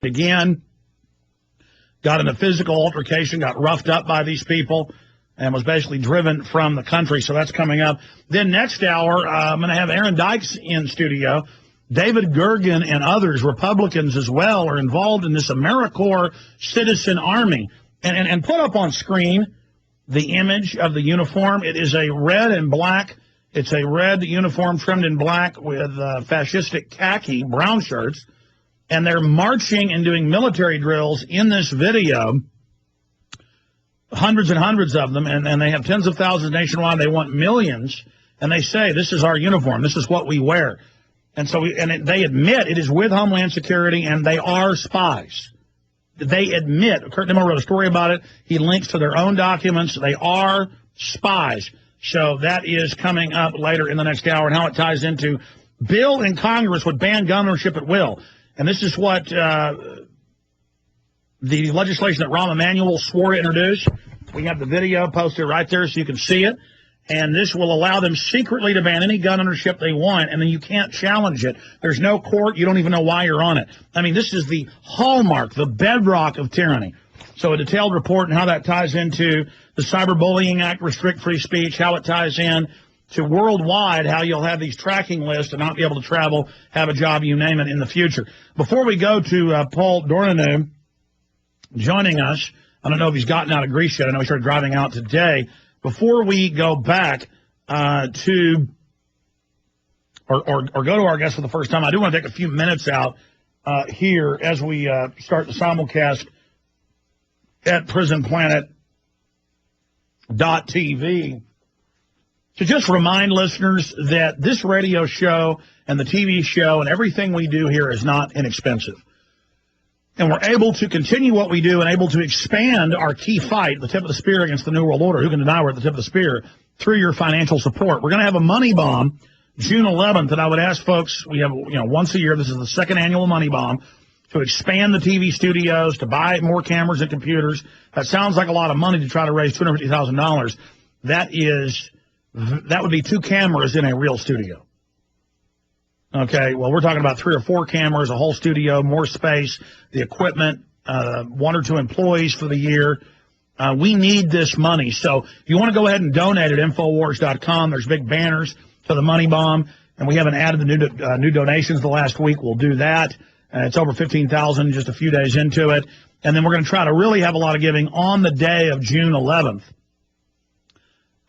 again, got in a physical altercation, got roughed up by these people, and was basically driven from the country. So that's coming up. Then next hour, I'm going to have Aaron Dykes in studio. David Gergen and others, Republicans as well, are involved in this AmeriCorps Citizen Army. And put up on screen the image of the uniform. It is a red and black. It's a red uniform trimmed in black with fascistic khaki brown shirts. And they're marching and doing military drills in this video, hundreds and hundreds of them, and they have tens of thousands nationwide. They want millions, and they say, this is our uniform. This is what we wear. And so they admit it is with Homeland Security, and they are spies. They admit, Kurt Nimmo wrote a story about it. He links to their own documents. They are spies. So that is coming up later in the next hour, and how it ties into bill in Congress would ban gun ownership at will. And this is what the legislation that Rahm Emanuel swore to introduce. We have the video posted right there so you can see it. And this will allow them secretly to ban any gun ownership they want, and then you can't challenge it. There's no court. You don't even know why you're on it. I mean, this is the hallmark, the bedrock of tyranny. So a detailed report and how that ties into the Cyberbullying Act, restrict free speech, how it ties in to worldwide, how you'll have these tracking lists and not be able to travel, have a job, you name it, in the future. Before we go to Paul Donohue joining us, I don't know if he's gotten out of Greece yet. I know he started driving out today. Before we go back or go to our guest for the first time, I do want to take a few minutes out here as we start the simulcast at prisonplanet.tv. To just remind listeners that this radio show and the TV show and everything we do here is not inexpensive. And we're able to continue what we do and able to expand our key fight, the tip of the spear against the New World Order. Who can deny we're at the tip of the spear? Through your financial support. We're going to have a money bomb June 11th, and I would ask folks, we have, once a year, this is the second annual money bomb, to expand the TV studios, to buy more cameras and computers. That sounds like a lot of money to try to raise $250,000. That would be 2 cameras in a real studio. Okay, well, we're talking about 3 or 4 cameras, a whole studio, more space, the equipment, 1 or 2 employees for the year. We need this money. So if you want to go ahead and donate at Infowars.com, there's big banners for the money bomb, and we haven't added the new donations the last week. We'll do that. It's over 15,000 just a few days into it. And then we're going to try to really have a lot of giving on the day of June 11th.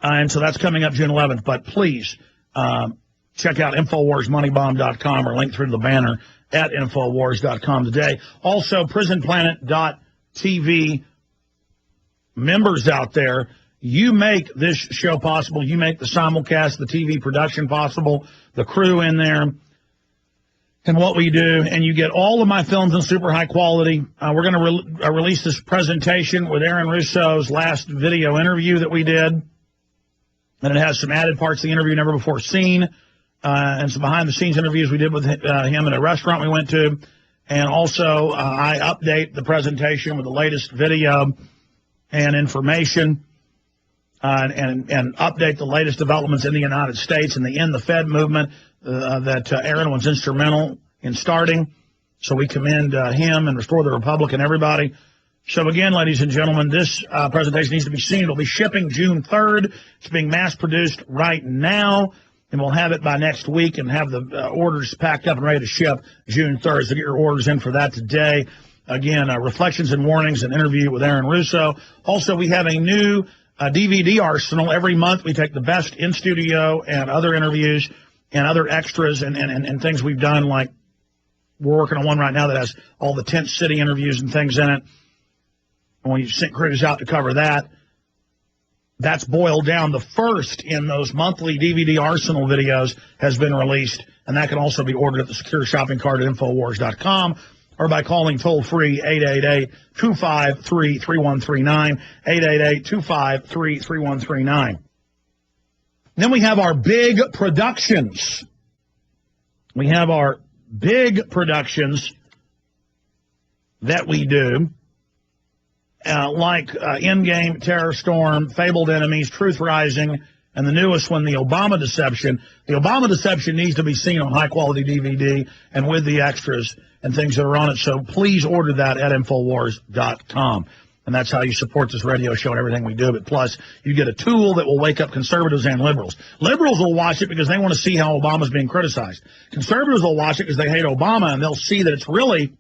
And so that's coming up June 11th. But please check out InfoWarsMoneyBomb.com or link through the banner at InfoWars.com today. Also, PrisonPlanet.tv members out there, you make this show possible. You make the simulcast, the TV production possible, the crew in there, and what we do. And you get all of my films in super high quality. We're going to release this presentation with Aaron Russo's last video interview that we did. And it has some added parts of the interview never before seen, and some behind-the-scenes interviews we did with him at a restaurant we went to. And also, I update the presentation with the latest video and information, and update the latest developments in the United States and the End the Fed movement that Aaron was instrumental in starting. So we commend him and Restore the Republic and everybody. So again, ladies and gentlemen, this presentation needs to be seen. It'll be shipping June 3rd. It's being mass-produced right now, and we'll have it by next week and have the orders packed up and ready to ship June 3rd. So get your orders in for that today. Again, Reflections and Warnings, an interview with Aaron Russo. Also, we have a new DVD arsenal. Every month we take the best in-studio and other interviews and other extras and things we've done, like we're working on one right now that has all the tent city interviews and things in it. And when you sent crews out to cover that, that's boiled down. The first in those monthly DVD arsenal videos has been released, and that can also be ordered at the secure shopping cart at Infowars.com or by calling toll-free 888-253-3139, 888-253-3139. Then we have our big productions. We have our big productions that we do. Like Endgame, Terror Storm, Fabled Enemies, Truth Rising, and the newest one, The Obama Deception. The Obama Deception needs to be seen on high-quality DVD and with the extras. and things that are on it. So please order that at Infowars.com. And that's how you support this radio show and everything we do. But plus, you get a tool that will wake up conservatives and liberals. Liberals will watch it because they want to see how Obama's being criticized. Conservatives will watch it because they hate Obama, and they'll see that it's really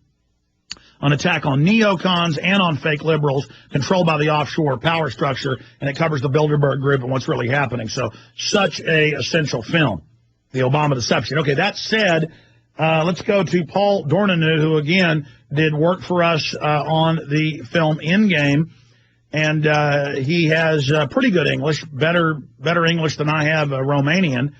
an attack on neocons and on fake liberals controlled by the offshore power structure, and it covers the Bilderberg Group and what's really happening. So such a essential film, The Obama Deception. Okay, that said, let's go to Paul Dornanu, who, again, did work for us on the film Endgame, and he has pretty good English, better English than I have Romanian.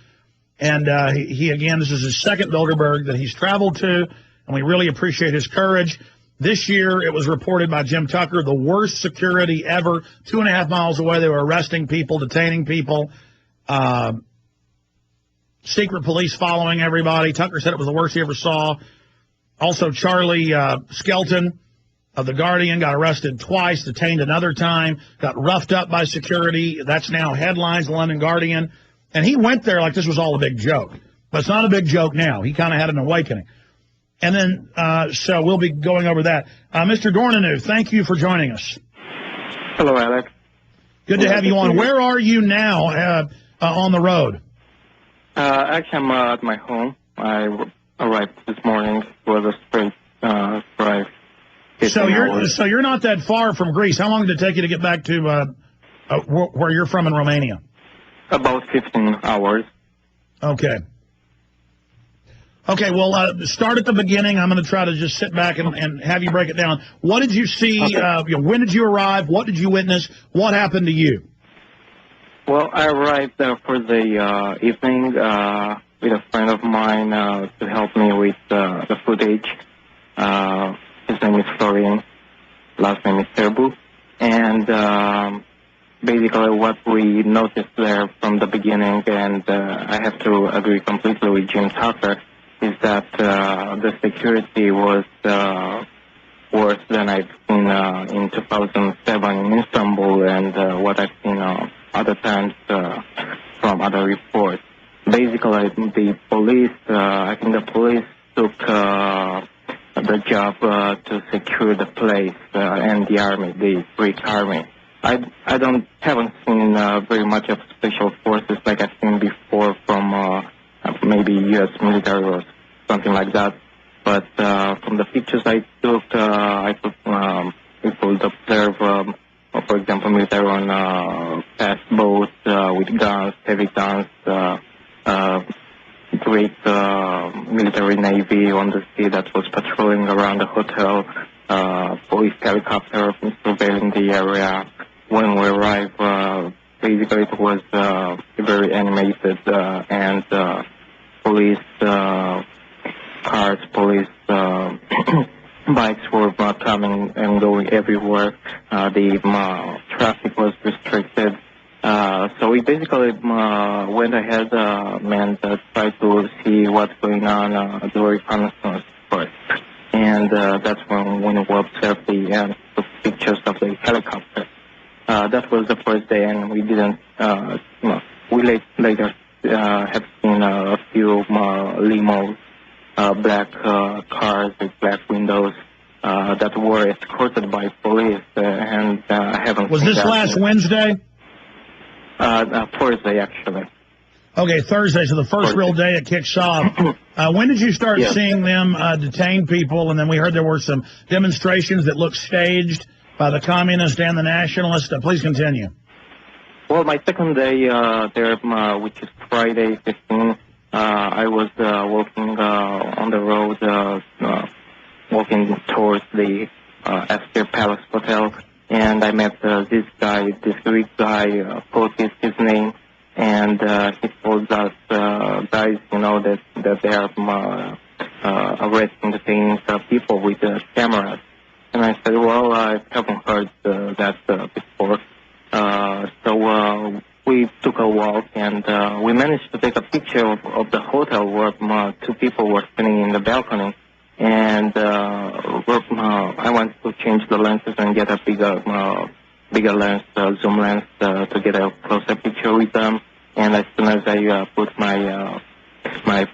And he, again, this is his second Bilderberg that he's traveled to, and we really appreciate his courage. This year, it was reported by Jim Tucker, the worst security ever. 2.5 miles away, they were arresting people, detaining people, secret police following everybody. Tucker said it was the worst he ever saw. Also, Charlie Skelton of The Guardian got arrested twice, detained another time, got roughed up by security. That's now headlines, the London Guardian. And he went there like this was all a big joke. But it's not a big joke now. He kind of had an awakening. And then, so we'll be going over that. Mr. Dornanu, thank you for joining us. Hello, Alex. Good to have you on. Where are you now on the road? Actually, I'm at my home. I arrived this morning. It was a straight drive. So you're not that far from Greece. How long did it take you to get back to where you're from in Romania? About 15 hours. Okay. Okay, well, start at the beginning. I'm going to try to just sit back and have you break it down. What did you see? Okay. When did you arrive? What did you witness? What happened to you? Well, I arrived for the evening with a friend of mine to help me with the footage. His name is Florian. Last name is Serbu. And basically what we noticed there from the beginning, and I have to agree completely with Jim Tucker, is that the security was worse than I've seen in 2007 in Istanbul and what I've seen other times from other reports. Basically, the police, I think the police took the job to secure the place and the army, the Greek army. I haven't seen very much of special forces like I've seen before from maybe U.S. military or something like that. But from the pictures I took, we could observe, for example, military on fast boats with guns, heavy guns, great military navy on the sea that was patrolling around the hotel, police helicopter surveilling the area. When we arrived, basically it was very animated and police cars, police bikes were coming and going everywhere. The traffic was restricted. So we basically went ahead and tried to see what's going on during reconnaissance first. And that's when we observed the pictures of the helicopter. That was the first day, and we didn't, we later have seen a few limos, black cars with black windows that were escorted by police, and I haven't Was seen this that last yet. Wednesday? Thursday, actually. Okay, Thursday, so the first real day it kicks off. When did you start seeing them detain people? And then we heard there were some demonstrations that looked staged by the communists and the nationalists. Please continue. Well, my second day there, which is Friday 15, I was walking on the road, walking towards the Astor Palace Hotel, and I met this guy, this Greek guy, Fotis, his name, and he told us, guys, that they are arresting, detaining people with cameras. And I said, well, I haven't heard that before. So we took a walk, and we managed to take a picture of the hotel where two people were standing in the balcony. And I wanted to change the lenses and get a bigger lens, zoom lens, to get a closer picture with them. And as soon as I put my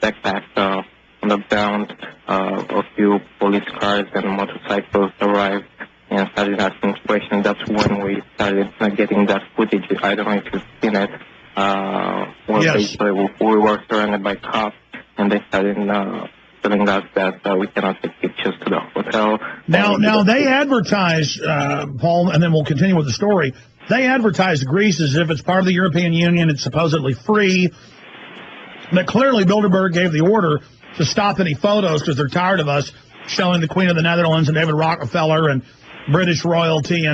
backpack on the bound, a few police cars and motorcycles arrived and started asking questions. That's when we started getting that footage. I don't know if you've seen it. Where Yes. basically we were surrounded by cops, and they started telling us that we cannot take pictures to the hotel. Now they advertise, Paul, and then we'll continue with the story. They advertise Greece as if it's part of the European Union. It's supposedly free. But clearly Bilderberg gave the order to stop any photos because they're tired of us showing the Queen of the Netherlands and David Rockefeller and British royalty and